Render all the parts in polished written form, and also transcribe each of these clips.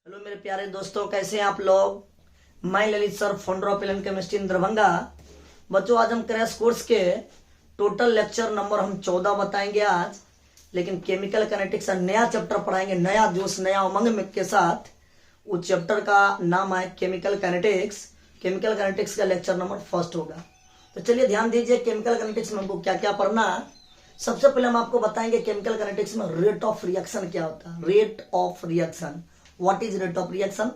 Hello मेरे प्यारे दोस्तों, कैसे हैं आप लोग। मैं Lalit sir, founder of Allen chemistry in Darbhanga. बच्चों, आज हम क्रैश कोर्स के टोटल लेक्चर नंबर हम 14 बताएंगे आज। लेकिन केमिकल कैनेटिक्स का नया चैप्टर पढ़ाएंगे, नया जोश नया उमंग में के साथ। उस चैप्टर का नाम है केमिकल कैनेटिक्स। केमिकल कैनेटिक्स का लेक्चर नंबर फर्स्ट होगा। तो चलिए ध्यान दीजिए, केमिकल कैनेटिक्स में हमको क्या क्या पढ़ना है। सबसे पहले हम आपको बताएंगे केमिकल कैनेटिक्स में रेट ऑफ रिएक्शन क्या होता है। Rate of reaction, what is rate of reaction.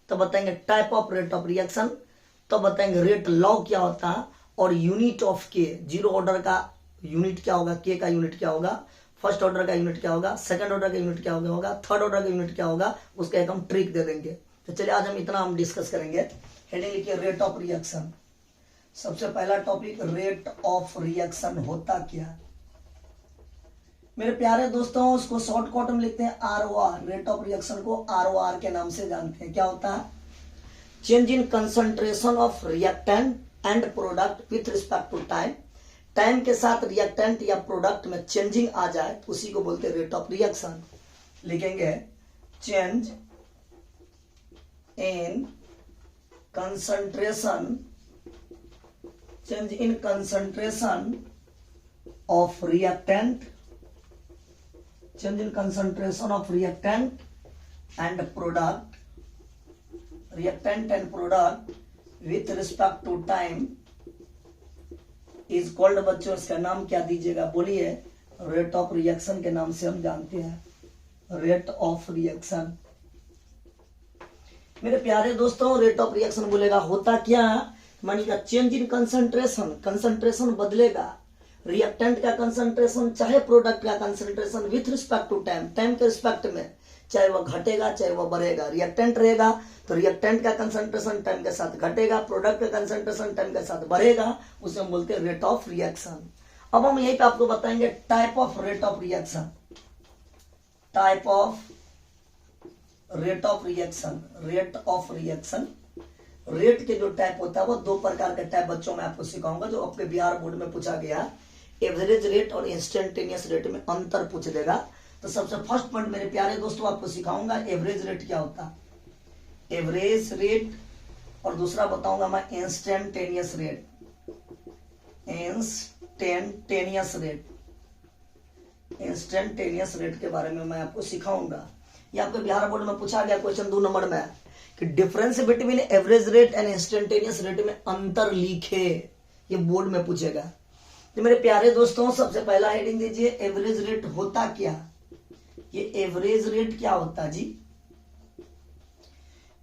तो बताएंगे type of rate of reaction. तो बताएंगे रेट लॉ क्या होता है, और यूनिट ऑफ के, जीरो ऑर्डर का यूनिट क्या होगा, के का यूनिट क्या होगा, फर्स्ट ऑर्डर का यूनिट क्या होगा, सेकंड ऑर्डर का यूनिट क्या होगा, थर्ड ऑर्डर का यूनिट क्या होगा, उसका एक हम ट्रिक दे देंगे। तो चलिए आज हम इतना हम डिस्कस करेंगे। हेडिंग लिखिए रेट ऑफ रिएक्शन। सबसे पहला टॉपिक, रेट ऑफ रिएक्शन होता क्या है। मेरे प्यारे दोस्तों, उसको शॉर्टकट में लिखते हैं ROR। रेट ऑफ रिएक्शन को ROR के नाम से जानते हैं। क्या होता है? Change in concentration of reactant and product with respect to time. Time के साथ रिएक्टेंट या प्रोडक्ट में चेंजिंग आ जाए तो उसी को बोलते हैं रेट ऑफ रिएक्शन। लिखेंगे change in concentration, change in concentration of reactant, change in concentration of reactant and product, reactant and product with respect to time is called, बच्चों इसका नाम क्या दीजिएगा बोलिए। रेट ऑफ रिएक्शन के नाम से हम जानते हैं, रेट ऑफ रिएक्शन। मेरे प्यारे दोस्तों, रेट ऑफ रिएक्शन बोलेगा होता क्या, मानिएगा चेंज इन कंसंट्रेशन, कंसंट्रेशन बदलेगा, रिएक्टेंट का कंसंट्रेशन चाहे प्रोडक्ट का concentration with respect to time, time के रिस्पेक्ट में, चाहे वह घटेगा चाहे वह बढ़ेगा। रिएक्टेंट रहेगा तो रिएक्टेंट का कंसंट्रेशन टाइम के साथ घटेगा, प्रोडक्ट का कंसंट्रेशन टाइम के साथ बढ़ेगा, उसे हम बोलते हैं रेट ऑफ रिएक्शन। अब हम यही पे आपको बताएंगे type of rate of reaction. Type of rate of reaction, rate of reaction. Rate के जो टाइप होता है वो दो प्रकार के टाइप बच्चों में आपको सिखाऊंगा, जो आपके बिहार बोर्ड में पूछा गया। एवरेज रेट और इंस्टेंटेनियस रेट में अंतर पूछ देगा। तो सबसे फर्स्ट पॉइंट मेरे प्यारे दोस्तों आपको सिखाऊंगा एवरेज रेट क्या होता है, एवरेज रेट। और दूसरा बताऊंगा मैं instantaneous rate, instantaneous rate, instantaneous rate के बारे में मैं आपको सिखाऊंगा। ये आपके बिहार बोर्ड में पूछा गया क्वेश्चन 2 नंबर में कि difference between average rate and instantaneous rate में अंतर लिखे, ये बोर्ड में पूछेगा। तो मेरे प्यारे दोस्तों, सबसे पहला हेडिंग दीजिए एवरेज रेट होता क्या। ये एवरेज रेट क्या होता जी।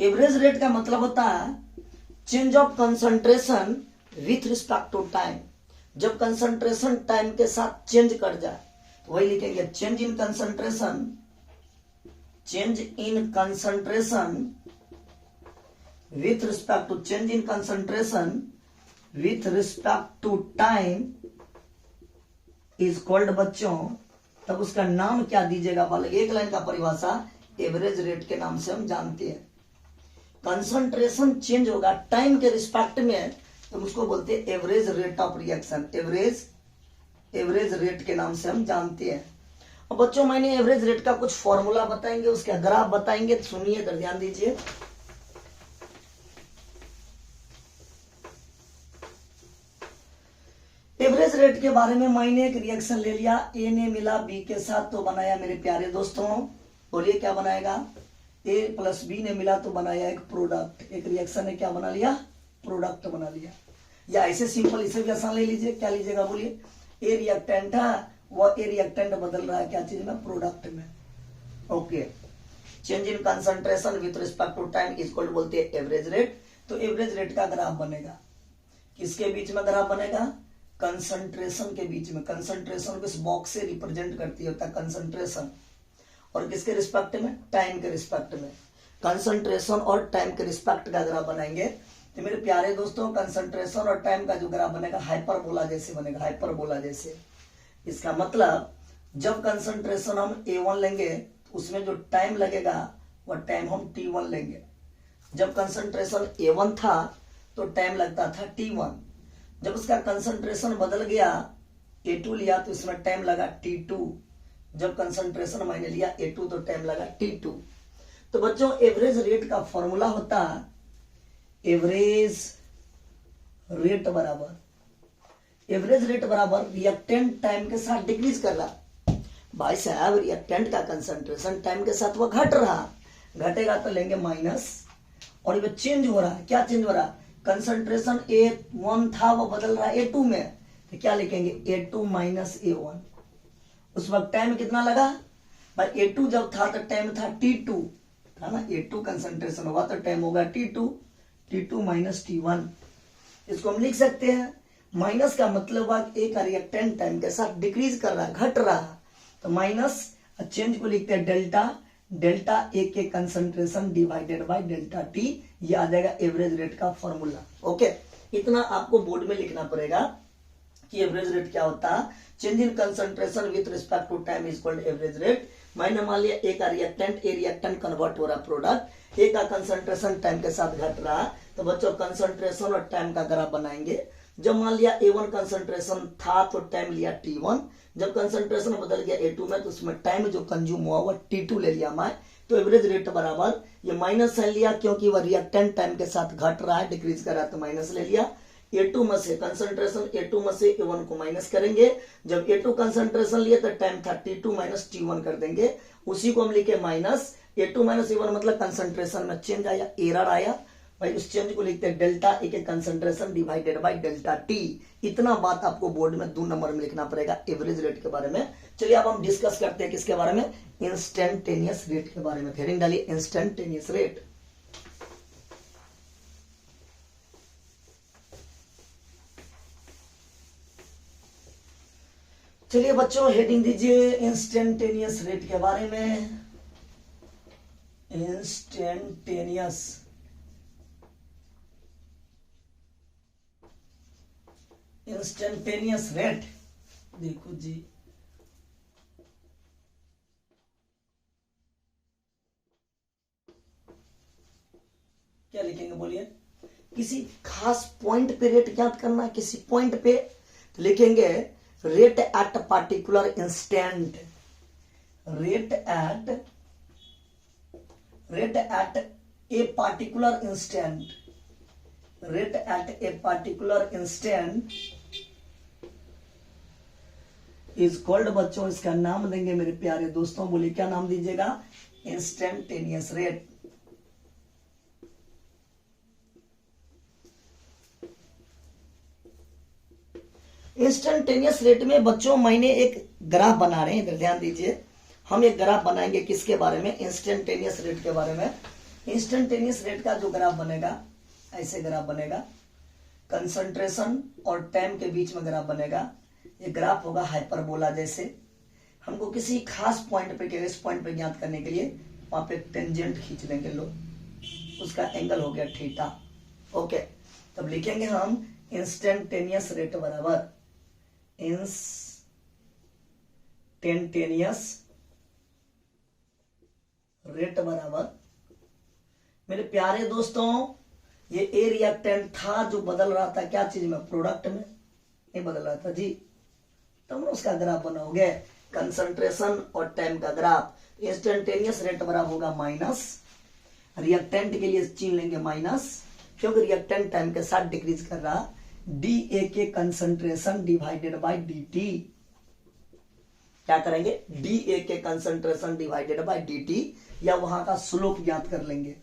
एवरेज रेट का मतलब होता है change of concentration with respect to time. जब कंसंट्रेशन टाइम के साथ चेंज कर जाए तो वही लिखेंगे change in concentration, change in concentration with respect to change in concentration with respect to time is called, बच्चों तब उसका नाम क्या दीजिएगा, वाले एक लाइन का परिभाषा एवरेज रेट के नाम से हम जानते हैं। कंसंट्रेशन चेंज होगा टाइम के रिस्पेक्ट में तो उसको बोलते हैं average rate of reaction, average rate के नाम से हम जानते हैं। और बच्चों मैंने एवरेज रेट का कुछ फॉर्मूला बताएंगे, उसका ग्राफ बताएंगे, तो सुनिए, इधर ध्यान दीजिए। एवरेज रेट के बारे में मैंने एक रिएक्शन ले लिया, ए ने मिला बी के साथ तो बनाया मेरे प्यारे दोस्तों, बोलिए क्या बनाएगा, ए प्लस बी ने मिला तो बनाया एक प्रोडक्ट। एक रिएक्शन ने क्या बना लिया, प्रोडक्ट बना लिया। या ऐसे सिंपल, इसे भी आसान ले लीजिए, क्या लीजिएगा बोलिए, ए रिएक्टेंट है, वह ए रिएक्टेंट बदल रहा है क्या चीज में, प्रोडक्ट में। Okay, change in concentration with respect to time is called, बोलते हैं एवरेज रेट। तो एवरेज रेट का ग्राफ बनेगा, किसके बीच में ग्राफ बनेगा, कंसंट्रेशन के बीच में। कंसंट्रेशन को इस बॉक्स से रिप्रेजेंट करती होता है कंसंट्रेशन, और किसके रिस्पेक्ट में, टाइम के रिस्पेक्ट में। कंसंट्रेशन और टाइम के रिस्पेक्ट का ग्राफ बनाएंगे। तो मेरे प्यारे दोस्तों, कंसंट्रेशन और टाइम का जो ग्राफ बनेगा हाइपरबोला जैसे बनेगा, हाइपरबोला जैसे। इसका मतलब जब कंसंट्रेशन हम A1 लेंगे तो उसमें जो टाइम लगेगा वह टाइम हम T1 लेंगे। जब कंसंट्रेशन A1 था तो टाइम लगता था T1। जब उसका कंसंट्रेशन बदल गया, A2 लिया तो इसमें टाइम लगा T2। जब कंसंट्रेशन मैंने लिया A2 तो टाइम लगा T2। तो बच्चों एवरेज रेट का फॉर्मूला होता एवरेज रेट बराबर रिएक्टेंट टाइम के साथ डिक्रीज कर रहा। भाई साहब रिएक्टेंट का कंसंट्रेशन टाइम के साथ वो घट रहा, घटेगा तो लेंगे माइनस, और ये चेंज हो रहा है। क्या चेंज हो रहा है? कंसंट्रेशन A1 था वो बदल रहा है A2 में, तो क्या लिखेंगे A2 माइनस A1। उस वक्त टाइम कितना लगा भाई? A2 जब था तो टाइम था T2 था ना, A2 कंसंट्रेशन होगा तो टाइम होगा T2 माइनस T1। इसको हम लिख सकते हैं माइनस का मतलब है एक रिएक्टेंट टाइम के साथ डिक्रीज कर रहा है, घट रहा है, तो माइनस। चेंज को लिखते हैं डेल्टा ए के concentration divided by delta T, ये आ जाएगा एवरेज रेट का फॉर्मूला। ओके, इतना आपको बोर्ड में लिखना पड़ेगा कि एवरेज रेट क्या होता है। Change in concentration with respect to time is called average rate. मैंने मान लिया एक रिएक्टेंट कन्वर्ट हो रहा प्रोडक्ट, एक का कंसंट्रेशन टाइम के साथ घट रहा, तो बच्चों कंसंट्रेशन और टाइम का ग्राफ बनाएंगे। जब मान लिया A1 कंसंट्रेशन था तो टाइम लिया T1, जब कंसंट्रेशन बदल गया A2 में तो उसमें टाइम जो कंज्यूम हुआ वो T2 ले लिया मैं, तो एवरेज रेट बराबर ये माइनस साइन लिया क्योंकि वह रिएक्टेंट टाइम के साथ घट रहा है, डिक्रीज कर रहा है, तो माइनस ले लिया। A2 में से कंसंट्रेशन A2 में से A1 को माइनस करेंगे, जब A2 कंसंट्रेशन लिए तो टाइम था T2 माइनस T1 कर देंगे, उसी को हम लिखे माइनस A2 माइनस A1, मतलब कंसंट्रेशन में चेंज आया, एरर आया भाई, उस चेंज को लिखते हैं डेल्टा ए के concentration divided by delta T. इतना बात आपको बोर्ड में 2 नंबर में लिखना पड़ेगा एवरेज रेट के बारे में। चलिए अब हम डिस्कस करते हैं किसके बारे में? इंस्टेंटेनियस रेट के बारे में। हेडिंग डालिए इंस्टेंटेनियस रेट। चलिए बच्चों हेडिंग दीजिए इंस्टेंटेनियस रेट के बारे में। इंस्टेंटेनियस रेट, देखो जी क्या लिखेंगे बोलिए? किसी खास पॉइंट पे रेट ज्ञात करना है, किसी पॉइंट पे तो लिखेंगे rate at particular instant, rate at a particular instant, rate at a particular instant is called, बच्चों इसका नाम देंगे मेरे प्यारे दोस्तों, बोलिए क्या नाम दीजिएगा? Instantaneous rate. इंस्टेंटेनियस रेट में बच्चों मैंने एक ग्राफ बना रहे हैं, इधर ध्यान दीजिए। हम एक ग्राफ बनाएंगे किसके बारे में? इंस्टेंटेनियस रेट के बारे में। इंस्टेंटेनियस रेट का जो ग्राफ बनेगा ऐसे ग्राफ बनेगा, कंसंट्रेशन और टाइम के बीच में ग्राफ बनेगा। ये ग्राफ होगा हाइपरबोला जैसे। हमको किसी खास पॉइंट पे, इस पॉइंट पे ज्ञात करने के लिए वहां पे टेंजेंट खींच लेंगे लोग, उसका एंगल हो गया थीटा। ओके, तब लिखेंगे हम इंस्टेंटेनियस रेट बराबर इंस्टेंटेनियस रेट बराबर, मेरे प्यारे दोस्तों ये ए रिएक्टेंट था जो बदल रहा था क्या चीज में? प्रोडक्ट में नहीं बदल रहा था जी, तब उसका ग्राफ बनाओगे कंसंट्रेशन और टाइम का ग्राफ। इंस्टेंटेनियस रेट बराबर होगा माइनस, रिएक्टेंट के लिए चिन्ह लेंगे माइनस क्योंकि रिएक्टेंट टाइम के साथ डिक्रीज कर रहा, डी ए के concentration divided by D T. क्या करेंगे? डी ए के concentration divided by D T, या वहां का स्लोप ज्ञात कर लेंगे,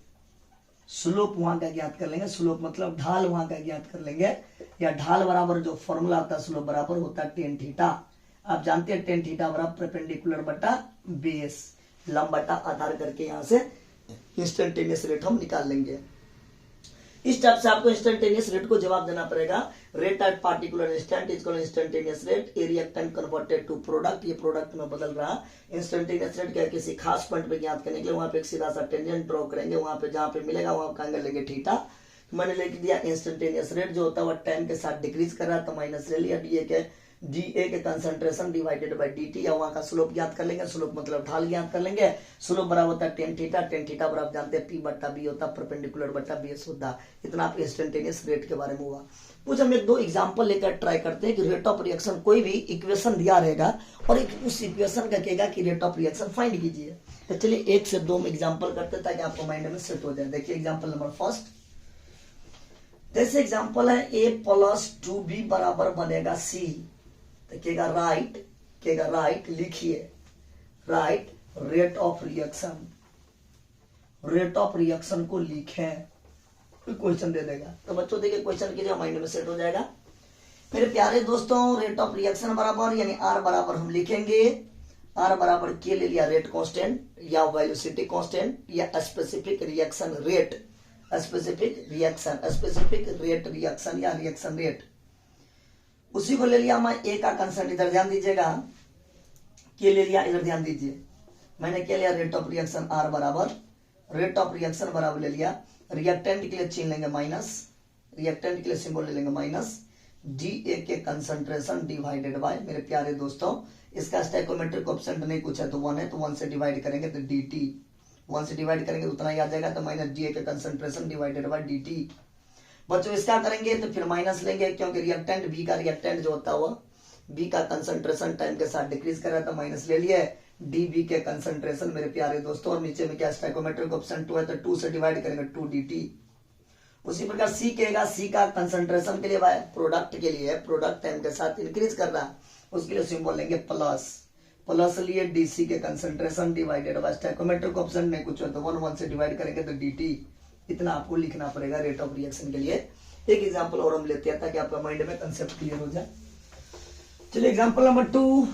स्लोप वहां का ज्ञात कर लेंगे, स्लोप मतलब ढाल वहां का ज्ञात कर लेंगे, या ढाल बराबर जो फॉर्मूला आता है स्लोप बराबर होता है टेन थीटा। आप जानते हैं टेन थीटा बराबर परपेंडिकुलर बटा बेस, लंब बटा आधार करके यहां से इंस्टेंटेनियस रेट हम निकाल लेंगे। इस टाइप से आपको इंस्टेंटेनियस रेट को जवाब देना पड़ेगा। Rate at particular instant is called instantaneous rate. A reactant converted to product, ये प्रोडक्ट में बदल रहा। इंस्टेंटेनियस रेट क्या, किसी खास पॉइंट पे ज्ञात करने के लिए वहां पे एक सीधा सा टेंजेंट ड्रॉ करेंगे, वहां पे जहां पे मिलेगा वहां का एंगल लेंगे थीटा। तो मैंने लिख दिया इंस्टेंटेनियस रेट जो होता है वह टाइम के साथ डिक्रीज कर रहा है, तो माइनस ले लिया डी ए के concentration divided by D T, या वहां का स्लोप ज्ञात कर लेंगे, स्लोप मतलब ढाल ज्ञात कर लेंगे। स्लोप बराबर होता है टेन थीटा बराबर जानते हैं पी बट्टा बी होता है, परपेंडिकुलर बट्टा बेस होता है। इतना आप इंस्टेंटेनियस रेट के बारे में हुआ। कुछ हम एक दो एग्जांपल लेकर ट्राई करते हैं कि रेट ऑफ रिएक्शन, कोई भी इक्वेशन दिया रहेगा और उस इक्वेशन का कहेगा कि रेट ऑफ रिएक्शन फाइंड कीजिए। तो चलिए एक से दो एग्जाम्पल करते ताकि आपको माइंड में सेट हो जाए। देखिए एग्जाम्पल नंबर फर्स्ट, जैसे एग्जाम्पल है a प्लस 2b बराबर बनेगा c। देखिएगा राइट लिखिए, राइट रेट ऑफ रिएक्शन को लिखे, कोई क्वेश्चन दे देगा तो बच्चों देखिए क्वेश्चन कीजिए, माइंड में सेट हो जाएगा। मेरे प्यारे दोस्तों रेट ऑफ रिएक्शन बराबर यानी आर बराबर हम लिखेंगे, आर बराबर के ले लिया रेट कांस्टेंट या वेलोसिटी कांस्टेंट या specific reaction rate, specific reaction या रिएक्शन रेट, उसी को ले लिया। मैं ए का कंसेंट, इधर ध्यान दीजिएगा, के ले लिया, इधर ध्यान दीजिए, मैंने क्या लिया रेट ऑफ रिएक्शन आर बराबर, रेट ऑफ रिएक्शन बराबर ले लिया, रिएक्टेंट के लिए चिन्ह लेंगे माइनस, रिएक्टेंट के लिए सिंबल ले लेंगे माइनस, डी ए के कंसंट्रेशन डिवाइडेड बाय, मेरे प्यारे दोस्तों इसका स्टैइकोमेट्रिक कोएफिशिएंट नहीं कुछ है तो 1 है, तो 1 से डिवाइड करेंगे तो डी टी, 1 से डिवाइड करेंगे तो उतना ही आ जाएगा, तो माइनस डी ए के concentration divided by D T. बच्चों इसका करेंगे तो फिर माइनस लेंगे, क्योंकि रिएक्टेंट बी का रिएक्टेंट जो होता हुआ बी का कंसंट्रेशन टाइम के साथ डिक्रीज कर रहा था, माइनस ले लिया डी बी के कंसंट्रेशन मेरे प्यारे दोस्तों, और नीचे में क्या स्टैइकोमेट्रिक कोएफिशिएंट 2 है तो 2 से डिवाइड करेंगे 2 डी टी। उसी प्रकार सी कहेगा, सी का कंसंट्रेशन के लिए प्रोडक्ट के लिए, प्रोडक्ट टाइम के साथ इंक्रीज कर रहा है, उसके लिए सिंबल लेंगे प्लस लिए डीसी के कंसंट्रेशन डिवाइडेड बाय स्टैइकोमेट्रिक कोएफिशिएंट में कुछ हो तो 1 से डिवाइड करेंगे तो डीटी। इतना आपको लिखना पड़ेगा रेट ऑफ रिएक्शन के लिए। एक एग्जांपल और हम लेते हैं ताकि आपका माइंड में कंसेप्ट क्लियर हो जाए। चलिए एग्जांपल नंबर 2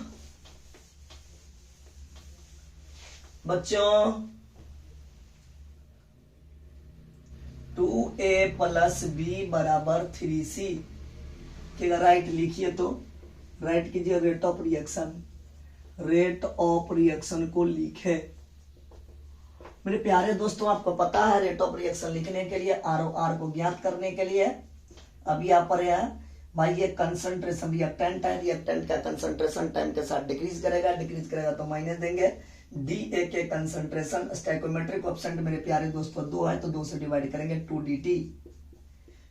बच्चों, 2a प्लस बी बराबर 3c के राइट लिखिए, तो राइट कीजिए रेट ऑफ रिएक्शन को लिखे। मेरे प्यारे दोस्तों आपको पता है रेट ऑफ रिएक्शन लिखने के लिए आर को ज्ञात करने के लिए अब यहाँ पर है भाई ये कंसंट्रेशन रिएक्टेंट है, रिएक्टेंट का कंसंट्रेशन टाइम के साथ डिक्रीज करेगा तो माइनस देंगे, डी ए के कंसंट्रेशन स्टैइकोमेट्रिक कोएफिशिएंट मेरे प्यारे दोस्तों 2 है तो 2 से डिवाइड करेंगे 2 dt।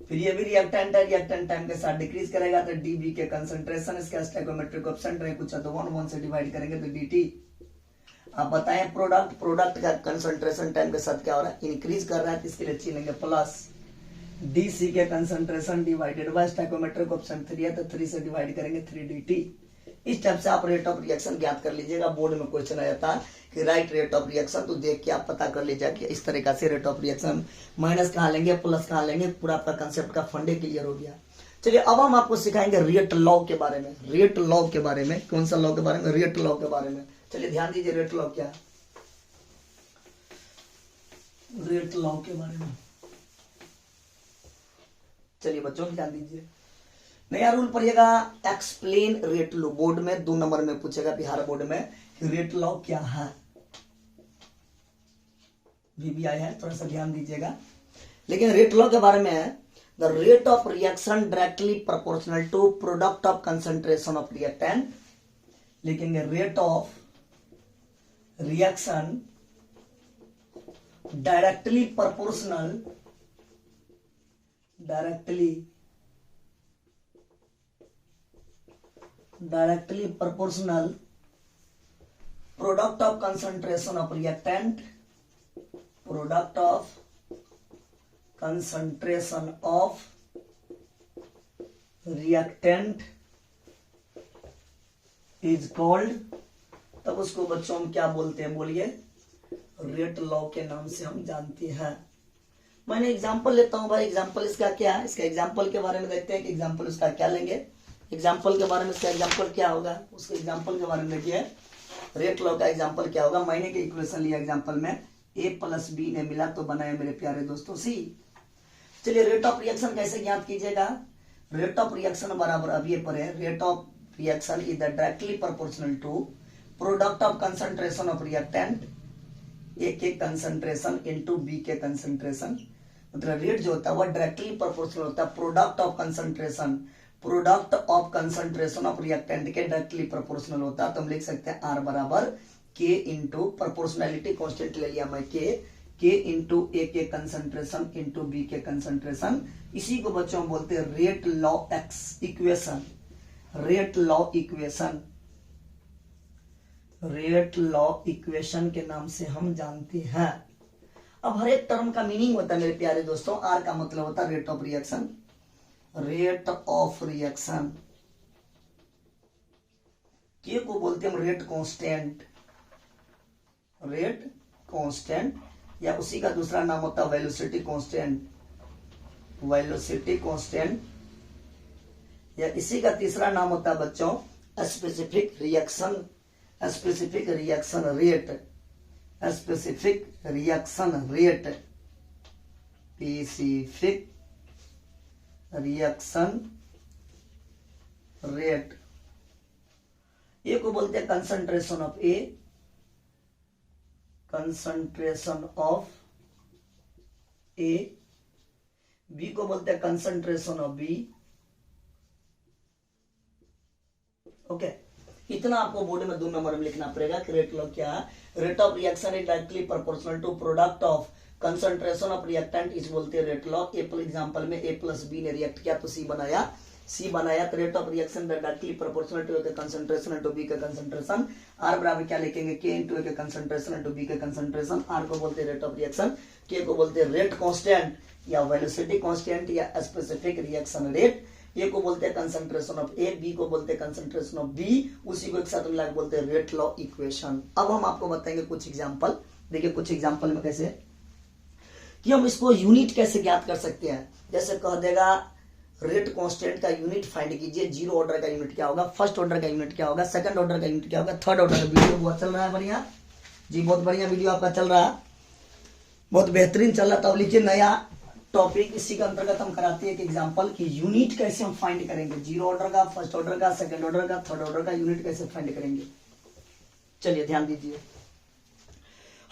फिर ये भी रिएक्टेंट है, रिएक्टेंट टाइम के साथ डिक्रीज करेगा तो डी बी के कंसंट्रेशन, इसका स्टैइकोमेट्रिक कोएफिशिएंट है कुछ है तो 1 से डिवाइड करेंगे तो dt। आप बताएं प्रोडक्ट का कंसंट्रेशन टाइम के साथ क्या हो रहा है, इंक्रीज कर रहा है, तो इसके लिए चिन्ह लेंगे प्लस, डी सी के कंसंट्रेशन डिवाइडेड बाय स्टैइकोमेट्रिक कोएफिशिएंट 3 है तो 3 से डिवाइड करेंगे 3 dt। इस टाइप से आप रेट ऑफ रिएक्शन ज्ञात कर लीजिएगा। बोर्ड में क्वेश्चन आ जाता है कि राइट रेट ऑफ रिएक्शन, तो देख के आप पता कर लीजिएगा कि इस तरीका से रेट ऑफ रिएक्शन, माइनस कहाँ लेंगे प्लस कहाँ लेंगे, पूरा आपका कंसेप्ट का फंडे क्लियर हो गया। चलिए अब हम आपको सिखाएंगे रेट लॉ के बारे में, रेट लॉ के बारे में, कौन सा लॉ के बारे में, रेट लॉ के बारे में। चलिए ध्यान दीजिए रेट लॉ क्या है, रेट लॉ के बारे में चलिए बच्चों ध्यान दीजिए। नया रूल पढ़िएगा, एक्सप्लेन रेट लॉ, बोर्ड में 2 नंबर में पूछेगा बिहार बोर्ड में रेट लॉ क्या है, VBI है, थोड़ा सा ध्यान दीजिएगा। लेकिन रेट लॉ के बारे में है the rate of reaction directly proportional to product of concentration of reactant, लेकिन rate of reaction directly proportional product of concentration of reactant is called, तब उसको बच्चों हम क्या बोलते हैं, बोलिए रेट लॉ के नाम से हम जानते हैं। मैंने एग्जांपल लेता हूं भाई, एग्जांपल इसका क्या है, इसका एग्जांपल के बारे में देखते हैं कि एग्जांपल उसका क्या लेंगे, एग्जांपल के बारे में इसका एग्जांपल क्या होगा, उसके एग्जांपल के बारे में देखिए रेट लॉ का एग्जांपल क्या होगा। मैंने के इक्वेशन लिया एग्जांपल में, a प्लस बी ने मिला तो बनाया मेरे प्यारे दोस्तों c। चलिए रेट ऑफ रिएक्शन कैसे ज्ञात कीजिएगा, रेट ऑफ रिएक्शन बराबर अब ये पर है, rate of reaction is directly proportional to product of concentration of reactant, A के कंसंट्रेशन इनटू बी के कंसंट्रेशन, मतलब रेट जो होता है वो डायरेक्टली प्रोपोर्शनल होता है product of concentration of reactant के डायरेक्टली प्रोपोर्शनल होता है। तो हम लिख सकते हैं आर बराबर के इंटू प्रोपोर्शनैलिटी कांस्टेंट ले लिया मैं के इंटू ए के कंसंट्रेशन इंटू बी के कंसंट्रेशन। इसी को बच्चों बोलते हैं rate law equation, rate law equation के नाम से हम जानते हैं। अब हर एक टर्म का मीनिंग होता है मेरे प्यारे दोस्तों। आर का मतलब होता है rate of reaction, rate of reaction. के को बोलते हैं हम रेट कांस्टेंट, रेट कांस्टेंट, या उसी का दूसरा नाम होता है वेलोसिटी कांस्टेंट, वेलोसिटी कांस्टेंट, या इसी का तीसरा नाम होता है बच्चों specific reaction, specific reaction rate, specific reaction rate, specific reaction rate. A को बोलते हैं concentration of A, concentration of A. B को बोलते हैं कंसंट्रेशन ऑफ बी। ओके, इतना आपको बोर्ड में 2 नंबर में लिखना पड़ेगा कि रेट लॉ क्या है। Rate of reaction is directly proportional to product of concentration of reactant, इस बोलते हैं रेट लॉ। ए एग्जांपल में ए प्लस बी ने रिएक्ट किया तो सी बनाया, सी बनाया तो rate of reaction directly proportional to A concentration into B का कंसंट्रेशन। आर बराबर क्या लिखेंगे, के इनटू ए का कंसंट्रेशन इनटू बी का कंसंट्रेशन। आर को बोलते हैं रेट ऑफ रिएक्शन, के को बोलते हैं रेट कांस्टेंट या वेलोसिटी कांस्टेंट या स्पेसिफिक रिएक्शन रेट। ए को बोलते हैं कंसंट्रेशन ऑफ ए, बी को बोलते हैं कंसंट्रेशन ऑफ बी, उसी को एक साथ मिलाकर बोलते हैं रेट लॉ इक्वेशन। अब हम आपको बताएंगे कुछ एग्जांपल। देखिए कुछ एग्जांपल में कैसे कि हम इसको यूनिट कैसे ज्ञात कर सकते हैं। जैसे कह देगा रेट कांस्टेंट का यूनिट फाइंड कीजिए, जीरो ऑर्डर का यूनिट क्या होगा, फर्स्ट ऑर्डर का यूनिट क्या होगा, सेकंड ऑर्डर का यूनिट क्या होगा, थर्ड ऑर्डर का। वीडियो बहुत चल रहा है, बढ़िया जी, बहुत बढ़िया वीडियो आपका चल रहा है, बहुत बेहतरीन चल रहा था। अब लिखिए नया टॉपिक, इसी के अंतर्गत हम कराते हैं एक एग्जांपल कि यूनिट कैसे हम फाइंड करेंगे, जीरो ऑर्डर का, फर्स्ट ऑर्डर का, सेकंड ऑर्डर का, थर्ड ऑर्डर का यूनिट कैसे फाइंड करेंगे। चलिए ध्यान दीजिए,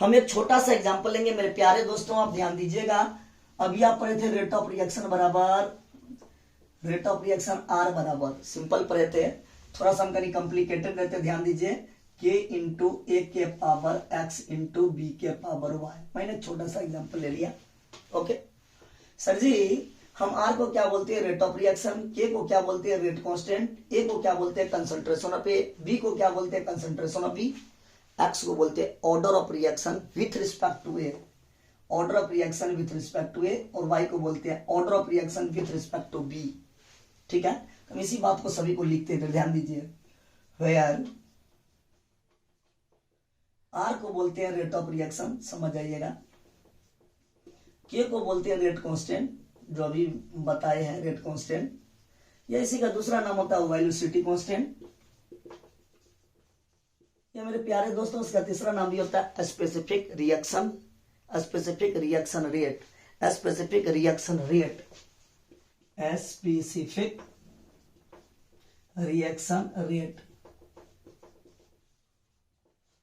हम एक छोटा सा एग्जांपल लेंगे मेरे प्यारे दोस्तों, आप ध्यान दीजिएगा। अभी आप पढ़े थे रेट ऑफ रिएक्शन बराबर रेट ऑफ रिएक्शन आर बराबर, सिंपल पढ़े थे, थोड़ा सा हम कहीं कॉम्प्लिकेटेड रहते। ध्यान दीजिए, के इंटू ए के पावर एक्स इंटू बी के पावर वाई। मैंने छोटा सा एग्जांपल ले लिया। ओके सर जी, हम आर को क्या बोलते हैं, रेट ऑफ रिएक्शन, के को क्या बोलते हैं, रेट कांस्टेंट, ए को क्या बोलते हैं, कंसंट्रेशन ऑफ ए, बी को क्या बोलते हैं, कंसंट्रेशन ऑफ बी, एक्स को बोलते हैं order of reaction with respect to A, order of reaction with respect to A, और वाई को बोलते हैं order of reaction with respect to B. ठीक है, हम इसी बात को सभी को लिखते हैं, ध्यान दीजिए। वेयर आर को बोलते हैं रेट ऑफ रिएक्शन, समझ जाइएगा। के को बोलते हैं रेट कांस्टेंट, जो अभी बताए हैं रेट कांस्टेंट, या इसी का दूसरा नाम होता है वेलोसिटी कांस्टेंट, या मेरे प्यारे दोस्तों इसका तीसरा नाम भी होता है specific reaction, specific reaction rate, specific reaction rate, specific reaction rate.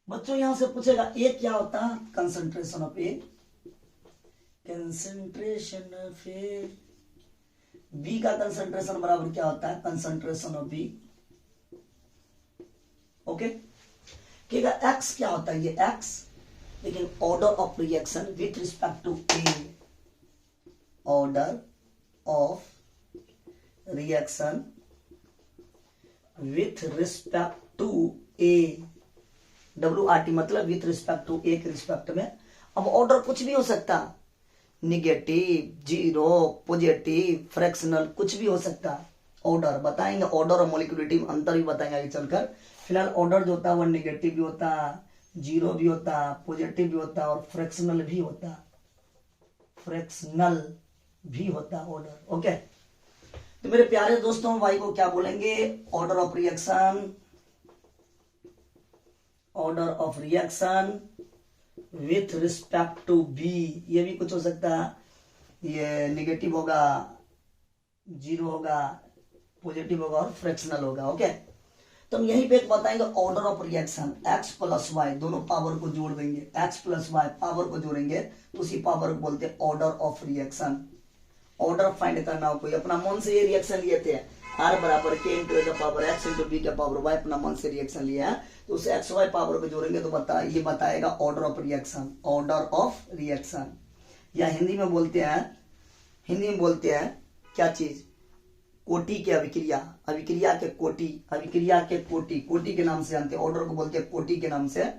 बच्चों यहां से पूछेगा ए क्या होता है, concentration of A, concentration of A. B का कंसंट्रेशन बराबर क्या होता है, कंसंट्रेशन ऑफ बी। ओके, कहेगा एक्स क्या होता है, ये एक्स, लेकिन order of reaction with respect to A, order of reaction with respect to A, WRT मतलब विथ रिस्पेक्ट टू ए के रिस्पेक्ट में। अब ऑर्डर कुछ भी हो सकता, निगेटिव, जीरो, पॉजिटिव, फ्रैक्शनल, कुछ भी हो सकता। ऑर्डर बताएंगे, ऑर्डर और मॉलिक्यूलरिटी में अंतर भी बताएंगे आगे चलकर। फिलहाल ऑर्डर जो होता है वो निगेटिव भी होता, जीरो भी होता, पॉजिटिव भी होता और फ्रैक्शनल भी होता, फ्रैक्शनल भी होता ऑर्डर। ओके, तो मेरे प्यारे दोस्तों वाई को क्या बोलेंगे, order of reaction, order of reaction with respect to B. ये भी कुछ हो सकता है, ये निगेटिव होगा, जीरो होगा, पॉजिटिव होगा और फ्रैक्शनल होगा। ओके, तो हम यहीं पे एक बताएंगे order of reaction, X plus Y, दोनों पावर को जोड़ देंगे, एक्स प्लस वाई पावर को जोड़ेंगे तो उसी पावर को बोलते हैं order of reaction. Order find करना हो, कोई अपना मन से ये रिएक्शन लिए थे, आर बराबर के इंटू ए का पावर एक्स इंटू बी का पावर वाई, अपना मन से रिएक्शन लिया है, तो उसे एक्स वाई पावर को जोड़ेंगे तो ये बताएगा order of reaction, order of reaction. या हिंदी में बोलते हैं क्या चीज, कोटि के अभिक्रिया, अभिक्रिया के कोटि, अभिक्रिया के कोटि, कोटि के नाम से जानते हैं, ऑर्डर को बोलते हैं कोटि के नाम से।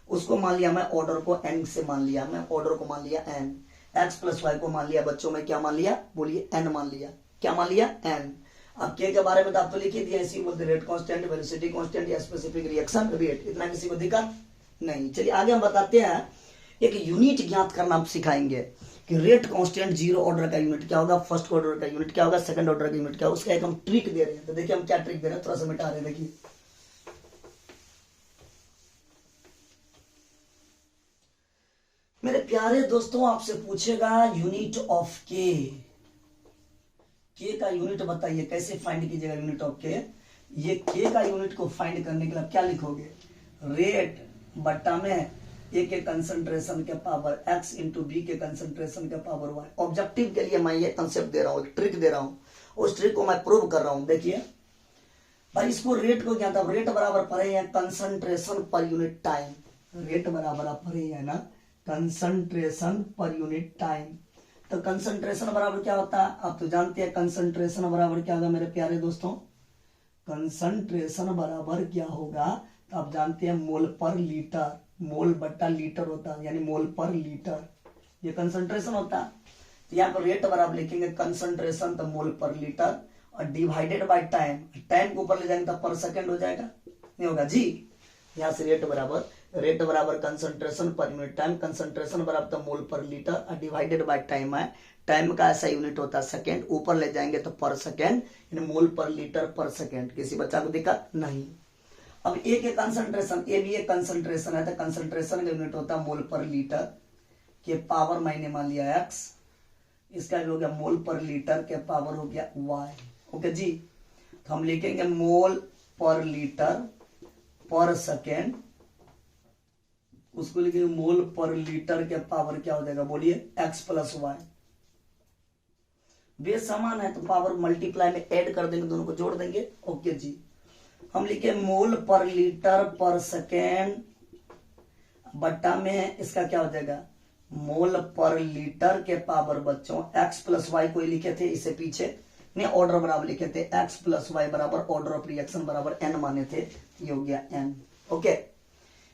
उसको मान लिया मैं, ऑर्डर को एन से मान लिया मैं, ऑर्डर को मान लिया एन। एक्स प्लस वाई को मान लिया बच्चों में, क्या मान लिया, बोलिए एन मान लिया। क्या मान लिया, एन। अब के बारे में तो आप तो लिख ही दिया, इसी बोलते रेट कांस्टेंट, वेलोसिटी कांस्टेंट या स्पेसिफिक रिएक्शन रेट, इतना किसी को दिखा नहीं। चलिए आगे हम बताते हैं, एक यूनिट ज्ञात करना आप सिखाएंगे कि रेट कांस्टेंट जीरो ऑर्डर का यूनिट क्या होगा, फर्स्ट ऑर्डर का यूनिट क्या होगा, सेकंड ऑर्डर का यूनिट क्या होगा, उसका एक हम ट्रिक दे रहे हैं। तो देखिए हम क्या ट्रिक दे रहे हैं, थोड़ा सा मिटा रहे हैं, देखिए मेरे प्यारे दोस्तों, आपसे पूछेगा यूनिट ऑफ के का यूनिट बताइए, कैसे फाइंड कीजिएगा यूनिट ऑफ के। ये के का यूनिट को फाइंड करने के लिए आप क्या लिखोगे, रेट बट्टा में ए के कंसंट्रेशन के पावर एक्स इंटू बी के कंसंट्रेशन के पावर वाई। ऑब्जेक्टिव के लिए मैं ये कंसेप्ट दे रहा हूँ, ट्रिक दे रहा हूँ, उस ट्रिक को मैं प्रूव कर रहा हूँ। देखिए भाई, इसको रेट को क्या था, रेट बराबर पड़े हैं concentration per unit time, rate बराबर आप पड़े हैं ना कंसंट्रेशन पर यूनिट टाइम। तो कंसंट्रेशन बराबर क्या होता है, आप तो जानते हैं कंसंट्रेशन बराबर क्या होगा मेरे प्यारे दोस्तों, कंसंट्रेशन बराबर क्या होगा, तो आप जानते हैं मोल पर लीटर, मोल बट्टा लीटर होता है, यानी मोल पर लीटर, ये कंसंट्रेशन होता है। तो यहाँ पर रेट बराबर लिखेंगे कंसंट्रेशन तो मोल पर लीटर, और डिवाइडेड बाय टाइम, टाइम को ऊपर ले जाएंगे तो पर सेकंड हो जाएगा, नहीं होगा जी। यहाँ से रेट बराबर concentration per unit time, concentration बराबर तो मोल पर लीटर, और डिवाइडेड बाय टाइम है, टाइम का ऐसा यूनिट होता है सेकंड, ऊपर ले जाएंगे तो पर सेकंड, यानी मोल पर लीटर पर सेकंड। किसी बच्चा को दिक्कत नहीं। अब ए के कंसंट्रेशन, ए भी एक कंसंट्रेशन है, तो कंसंट्रेशन का यूनिट होता है मोल पर लीटर के पावर, मैंने मान लिया एक्स, इसका भी हो गया मोल पर लीटर के पावर हो गया वाई। ओके जी, तो हम लिखेंगे मोल पर लीटर पर सेकेंड, उसको लिखेंगे मोल पर लीटर के पावर क्या हो जाएगा, बोलिए एक्स प्लस वाई। वे समान है तो पावर मल्टीप्लाई में ऐड कर देंगे, दोनों को जोड़ देंगे। ओके जी, हम लिखे मोल पर लीटर पर सेकेंड बट्टा में इसका क्या हो जाएगा, मोल पर लीटर के पावर बच्चों एक्स प्लस वाई को लिखे थे, इससे पीछे ने ऑर्डर बराबर लिखे थे, एक्स प्लस वाई बराबर ऑर्डर ऑफ रिएक्शन बराबर एन माने थे, ये हो गया एन। ओके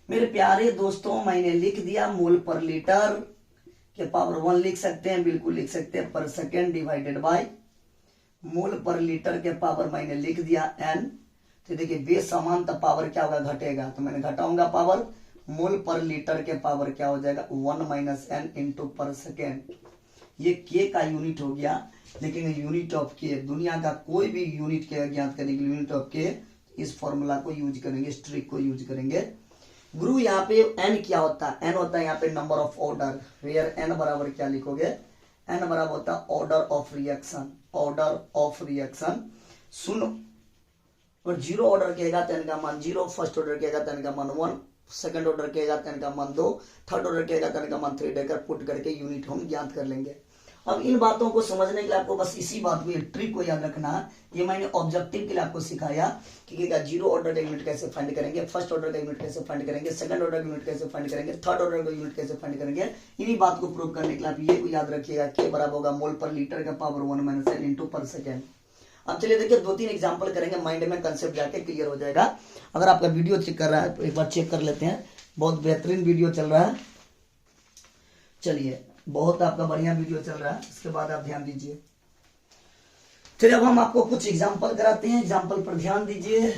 मेरे प्यारे दोस्तों, मैंने लिख दिया मोल पर लीटर के पावर 1 लिख सकते हैं, बिल्कुल लिख सकते हैं, पर सेकेंड डिवाइडेड बाय मोल पर लीटर के पावर मैंने लिख दिया एन। तो देखिए वे समान तो पावर क्या होगा, घटेगा, तो मैंने घटाऊंगा पावर, मोल पर लीटर के पावर क्या हो जाएगा 1 माइनस एन इंटू पर सेकेंड। ये के का यूनिट हो गया, लेकिन यूनिट ऑफ के, दुनिया का कोई भी यूनिट के ज्ञात करने के लिए यूनिट ऑफ के इस फॉर्मूला को यूज करेंगे, इस ट्रिक को यूज करेंगे। गुरु यहाँ पे एन क्या होता है, एन होता है यहाँ पे number of order, where N बराबर क्या लिखोगे, एन बराबर होता है order of reaction, order of reaction. सुनो, और जीरो ऑर्डर कहेगा तो एन का मान 0, फर्स्ट ऑर्डर कहेगा तो एन का मान 1, सेकंड ऑर्डर कहेगा तो एन का मान 2, थर्ड ऑर्डर कहेगा तो एन का मान 3 देकर पुट करके यूनिट हम ज्ञात कर लेंगे। अब इन बातों को समझने के लिए आपको बस इसी बात को, ट्रिक को याद रखना है। ये मैंने ऑब्जेक्टिव के लिए आपको सिखाया कि जीरो ऑर्डर का यूनिट कैसे फाइंड करेंगे, फर्स्ट ऑर्डर का यूनिट कैसे फाइंड करेंगे, सेकंड ऑर्डर का यूनिट कैसे फाइंड करेंगे, थर्ड ऑर्डर का यूनिट कैसे फाइंड करेंगे। इन्हीं बात को प्रूव करने के लिए आप ये को याद रखिएगा, के बराबर होगा मोल पर लीटर का पावर 1 माइनस एन इंटू पर सेकेंड। अब चलिए देखिए 2-3 एग्जांपल करेंगे, माइंड में कंसेप्ट जाके क्लियर हो जाएगा। अगर आपका वीडियो चेक कर रहा है तो एक बार चेक कर लेते हैं, बहुत बेहतरीन वीडियो चल रहा है। चलिए बहुत आपका बढ़िया वीडियो चल रहा है, इसके बाद आप ध्यान दीजिए। चलिए अब हम आपको कुछ एग्जांपल कराते हैं, एग्जांपल पर ध्यान दीजिए।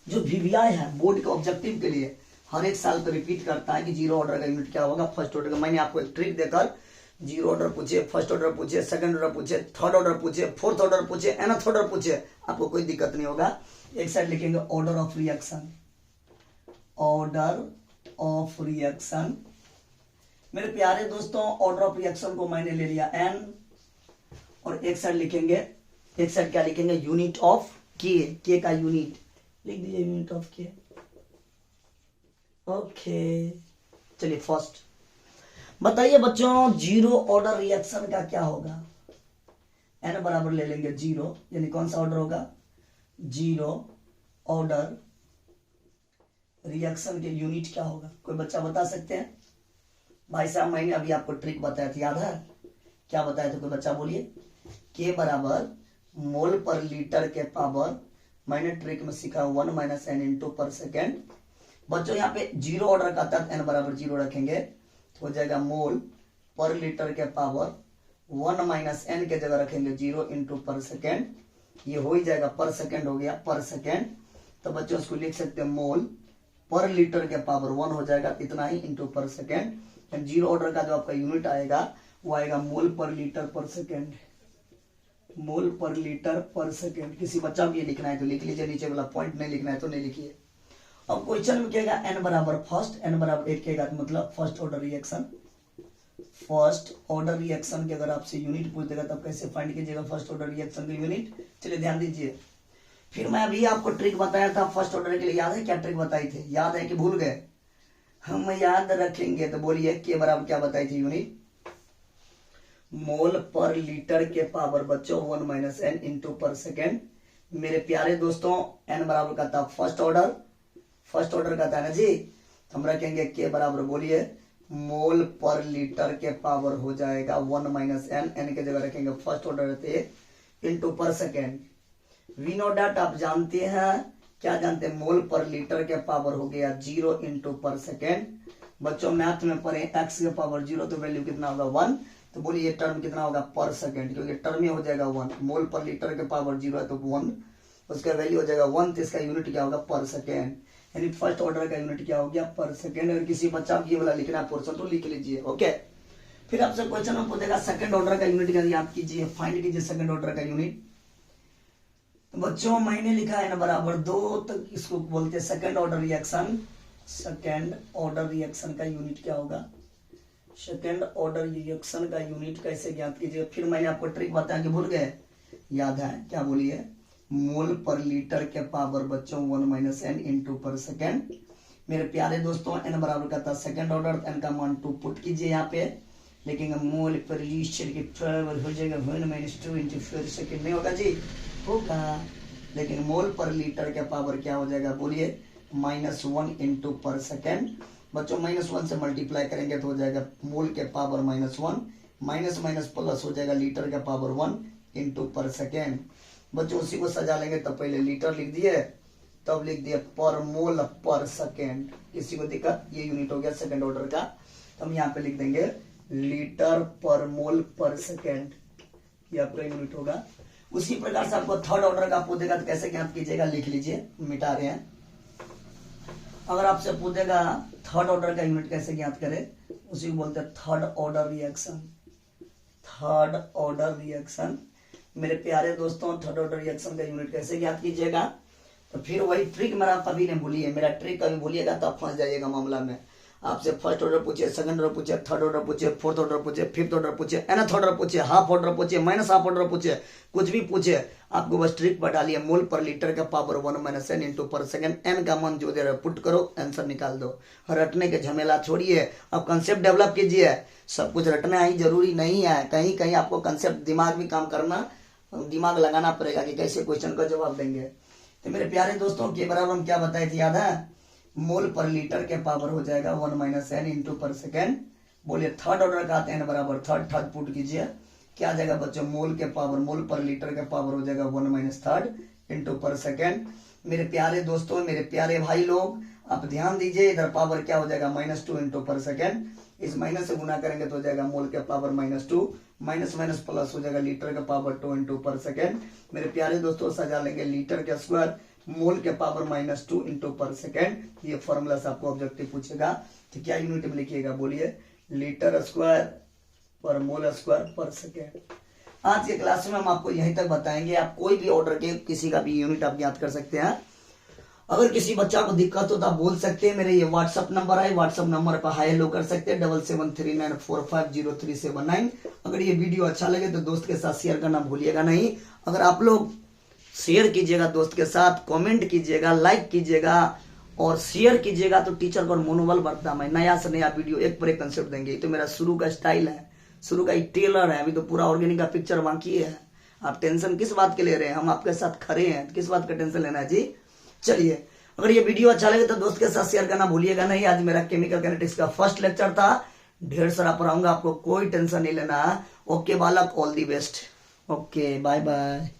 जो वीवीआई है बोर्ड के ऑब्जेक्टिव के लिए हर एक साल पर रिपीट करता है कि जीरो ऑर्डर का यूनिट क्या होगा, फर्स्ट ऑर्डर का। मैंने आपको एक ट्रिक देकर जीरो ऑर्डर पूछे, फर्स्ट ऑर्डर पूछे, सेकंड ऑर्डर पूछे, थर्ड ऑर्डर पूछे, फोर्थ ऑर्डर पूछे, एनथ ऑर्डर पूछे, आपको कोई दिक्कत नहीं होगा। एक साइड लिखेंगे order of reaction, order of reaction. मेरे प्यारे दोस्तों, ऑर्डर ऑफ रिएक्शन को मैंने ले लिया एन, और एक साइड लिखेंगे, एक साइड क्या लिखेंगे, यूनिट ऑफ के का यूनिट लिख दीजिए, यूनिट ऑफ के। ओके चलिए फर्स्ट बताइए बच्चों, जीरो ऑर्डर रिएक्शन का क्या होगा। एन बराबर ले लेंगे 0, यानी कौन सा ऑर्डर होगा, जीरो ऑर्डर रिएक्शन के यूनिट क्या होगा, कोई बच्चा बता सकते हैं। भाई साहब मैंने अभी आपको ट्रिक बताया था, याद है क्या बताए थे कोई बच्चा बोलिए? के बराबर मोल पर लीटर के पावर, मैंने ट्रिक में सीखा 1 - n इंटू पर सेकेंड। बच्चों यहाँ पे जीरो ऑर्डर का था, n बराबर जीरो रखेंगे तो हो जाएगा मोल पर लीटर के पावर 1 - n के जगह रखेंगे 0 इंटू पर सेकेंड। ये हो ही जाएगा, पर सेकेंड हो गया पर सेकेंड। तो बच्चों इसको लिख सकते हैं मोल पर लीटर के पावर 1 हो जाएगा इतना ही इंटू पर सेकेंड। जीरो ऑर्डर का जो आपका यूनिट आएगा वो आएगा मोल पर लीटर पर सेकेंड, मोल पर लीटर पर सेकेंड। किसी बच्चा को ये लिखना है तो लिख लीजिए, नीचे वाला पॉइंट नहीं लिखना है तो नहीं लिखिए। अब क्वेश्चन में कहेगा n बराबर फर्स्ट, n बराबर 1 कहेगा तो मतलब first order reaction. First order reaction के अगर आपसे यूनिट पूछ देगा तब कैसे फाइंड कीजिएगा फर्स्ट ऑर्डर रिएक्शन का यूनिट? चलिए ध्यान दीजिए। फिर मैं अभी आपको ट्रिक बताया था फर्स्ट ऑर्डर के लिए, याद है क्या ट्रिक बताई थी? याद है कि भूल गए? हम याद रखेंगे तो बोलिए के बराबर क्या बताई थी यूनिट? मोल पर लीटर के पावर बच्चों 1 - n इंटू पर सेकेंड। मेरे प्यारे दोस्तों n बराबर का था फर्स्ट ऑर्डर, फर्स्ट ऑर्डर का था ना जी, तो हम रखेंगे के बराबर बोलिए मोल पर लीटर के पावर हो जाएगा 1 - n, n के जगह रखेंगे फर्स्ट ऑर्डर रहते इंटू पर सेकेंड। वी नो डैट आप जानते हैं, क्या जानते हैं? मोल पर लीटर के पावर हो गया 0 इंटू पर सेकेंड। बच्चों मैथ में पढ़े x के पावर 0 तो वैल्यू कितना होगा 1। तो बोलिए ये टर्म कितना होगा पर सेकेंड, क्योंकि टर्म ही हो जाएगा 1। मोल पर लीटर के पावर 0 है तो 1, उसका वैल्यू हो जाएगा 1, तो इसका यूनिट क्या होगा पर सेकेंड। यानी फर्स्ट ऑर्डर का यूनिट क्या हो गया पर सेकेंड। अगर किसी बच्चा को ये वाला लिखना है पोर्शन तो लिख लीजिए, ओके। फिर आपसे क्वेश्चन में पूछेगा सेकंड ऑर्डर का यूनिट क्या याद कीजिए, फाइंड कीजिए सेकंड ऑर्डर का यूनिट। तो बच्चों मैंने लिखा है ना बराबर 2, तो इसको बोलते हैं second order reaction. Second order reaction का यूनिट क्या होगा? सेकंड ऑर्डर रिएक्शन का यूनिट कैसे ज्ञात कीजिए? फिर मैंने आपको ट्रिक बताया कि भूल गए? याद है क्या? बोलिए मोल पर लीटर के पावर बच्चों 1 - n इंटू पर सेकेंड। मेरे प्यारे दोस्तों n बराबर का था सेकंड ऑर्डर, n का मान 2 पुट कीजिए यहाँ पे, लेकिन मोल पर लीटर के पावर हो जाएगा 1 - 2 इंटू पर सेकेंड। नहीं होगा जी? होगा, लेकिन मोल पर लीटर के पावर क्या हो जाएगा बोलिए -1 इंटू पर सेकेंड। बच्चों -1 से मल्टीप्लाई करेंगे तो हो जाएगा मोल के पावर -1, माइनस माइनस प्लस हो जाएगा लीटर के पावर 1 इंटू पर सेकेंड। बच्चों उसी को सजा लेंगे, तब पहले लीटर लिख दिए तब लिख दिए पर मोल पर सेकेंड। किसी को दिक्कत? ये यूनिट हो गया सेकंड ऑर्डर का, तो हम यहाँ पे लिख देंगे लीटर पर मोल पर सेकेंड, ये आपका यूनिट होगा। उसी प्रकार से आपको थर्ड ऑर्डर का पूछेगा तो कैसे ज्ञात कीजिएगा? लिख लीजिए, मिटा रहे हैं। अगर आपसे पूछेगा थर्ड ऑर्डर का यूनिट कैसे ज्ञात करें, उसी को बोलते हैं third order reaction. Third order reaction मेरे प्यारे दोस्तों, थर्ड ऑर्डर रिएक्शन का यूनिट कैसे ज्ञात कीजिएगा? तो फिर वही ट्रिक मेरा कभी नहीं भूलिए, मेरा ट्रिक कभी भूलिएगा तो आप फंस जाइएगा मामला में। आपसे फर्स्ट ऑर्डर पूछे, सेकंड ऑर्डर पूछे, थर्ड ऑर्डर पूछे, फोर्थ ऑर्डर पूछे, फिफ्थ ऑर्डर पूछे, nth ऑर्डर पूछे, हाफ ऑर्डर पूछे, माइनस हाफ ऑर्डर पूछे, कुछ भी पूछे, आपको बस ट्रिक पर डालिए मोल पर लीटर का पावर 1 - n इंटू पर सेकेंड। n का मान जो दे रहा है पुट करो, आंसर निकाल दो। रटने के झमेला छोड़िए, अब कंसेप्ट डेवलप कीजिए। सब कुछ रटना ही जरूरी नहीं है, कहीं कहीं आपको कंसेप्ट दिमाग भी काम करना, दिमाग लगाना पड़ेगा कि कैसे क्वेश्चन का जवाब देंगे। तो मेरे प्यारे दोस्तों के बराबर हम क्या बताए थे याद है? मोल पर लीटर के पावर हो जाएगा 1 - n इंटू पर सेकेंड। बोलिए थर्ड ऑर्डर का n बराबर थर्ड पुट कीजिए, क्या आ जाएगा बच्चों? मोल के पावर, मोल पर लीटर के पावर हो जाएगा 1 - थर्ड इंटू पर सेकेंड। मेरे प्यारे दोस्तों, मेरे प्यारे भाई लोग, आप ध्यान दीजिए, इधर पावर क्या हो जाएगा -2 इंटू पर सेकेंड। इस माइनस से गुना करेंगे तो हो जाएगा मोल के पावर -2, माइनस माइनस प्लस हो जाएगा लीटर का पावर 2 इंटू पर सेकेंड। मेरे प्यारे दोस्तों सजा लेंगे लीटर का स्क्वायर मोल के पावर -2 इंटू पर सेकेंड। ये फॉर्मूला से आपको ऑब्जेक्टिव पूछेगा तो क्या यूनिट में लिखिएगा? बोलिए लीटर स्क्वायर पर मोल स्क्वायर पर सेकेंड। आज के क्लास में हम आपको यहीं तक बताएंगे, आप कोई भी ऑर्डर के किसी का भी यूनिट आप ज्ञात कर सकते हैं। अगर किसी बच्चा को दिक्कत हो तो आप बोल सकते हैं, मेरे ये व्हाट्सअप नंबर है, व्हाट्सअप नंबर पर हाई हेलो कर सकते हैं 7739450379। अगर ये वीडियो अच्छा लगे तो दोस्त के साथ शेयर करना भूलिएगा नहीं। अगर आप लोग शेयर कीजिएगा दोस्त के साथ, कमेंट कीजिएगा, लाइक कीजिएगा और शेयर कीजिएगा तो टीचर को मनोबल बढ़ता है। मैं नया से नया वीडियो एक पर एक कंसेप्ट देंगे। तो मेरा शुरू का स्टाइल है, शुरू का टेलर है, अभी तो पूरा ऑर्गेनिक का पिक्चर बाकी है। आप टेंशन किस बात के ले रहे हैं? हम आपके साथ खड़े हैं, किस बात का टेंशन लेना है जी। चलिए, अगर ये वीडियो अच्छा लगे तो दोस्त के साथ शेयर करना भूलिएगा नहीं। आज मेरा केमिकल कैनेटिक्स का फर्स्ट लेक्चर था, ढेर सारा पढ़ाऊंगा, आपको कोई टेंशन नहीं लेना। ओके बालक, all the best. Okay, bye bye.